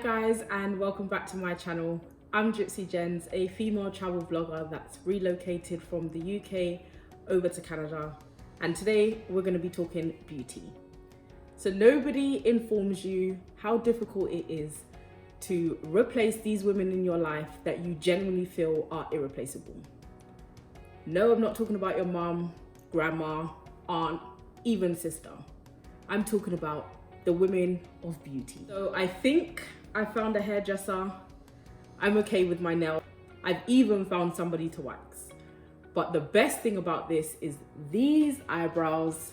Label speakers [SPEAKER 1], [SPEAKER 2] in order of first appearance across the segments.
[SPEAKER 1] guys, and welcome back to my channel. I'm GypsyGenz, a female travel vlogger that's relocated from the UK over to Canada, and today we're going to be talking beauty. So nobody informs you how difficult it is to replace these women in your life that you genuinely feel are irreplaceable. No, I'm not talking about your mom, grandma, aunt, even sister. I'm talking about the women of beauty. So I think I found a hairdresser. I'm okay with my nails. I've even found somebody to wax. But the best thing about this is these eyebrows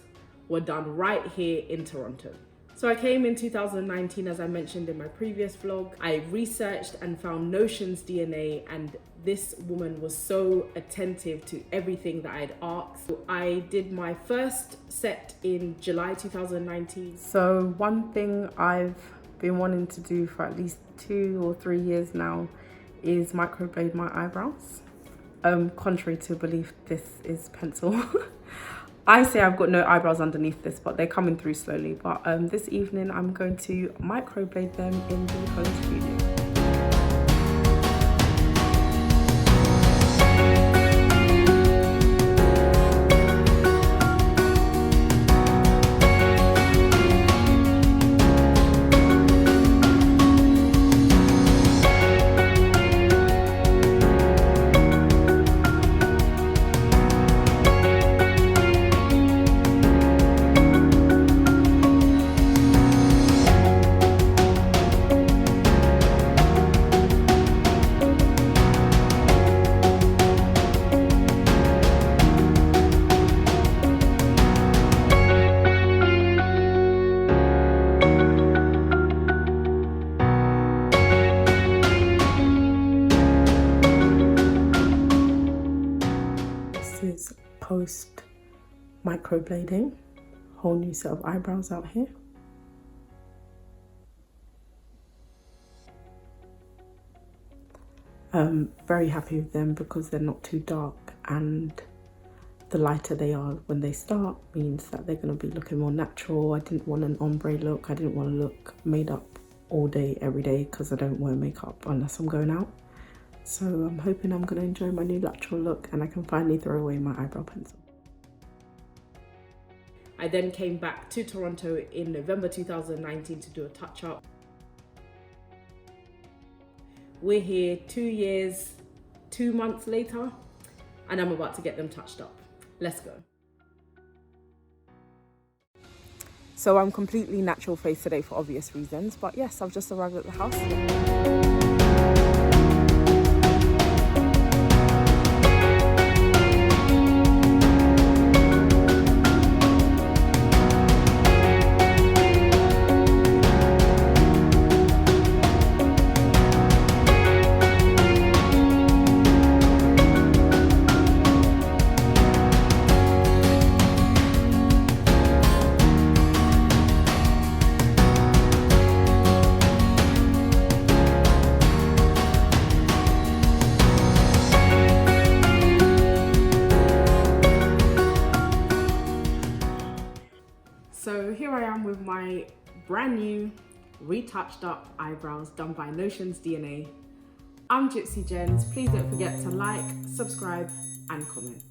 [SPEAKER 1] were done right here in Toronto. So I came in 2019, as I mentioned in my previous vlog. I researched and found notionsdna, and this woman was so attentive to everything that I'd asked. So I did my first set in July 2019. So one thing I've been wanting to do for at least 2 or 3 years now is microblade my eyebrows. Contrary to belief, this is pencil. I say I've got no eyebrows underneath this, but they're coming through slowly. But this evening I'm going to microblade them in the home studio. Is post microblading, whole new set of eyebrows out here. Very happy with them because they're not too dark, and the lighter they are when they start means that they're going to be looking more natural. I didn't want an ombre look. I didn't want to look made up all day every day because I don't wear makeup unless I'm going out. So I'm hoping I'm going to enjoy my new natural look and I can finally throw away my eyebrow pencil. I then came back to Toronto in November 2019 to do a touch-up. We're here 2 years, 2 months later, and I'm about to get them touched up. Let's go. So I'm completely natural face today for obvious reasons, but yes, I've just arrived at the house. So here I am with my brand new retouched up eyebrows done by notionsdna. I'm GypsyGenz. Please don't forget to like, subscribe and comment.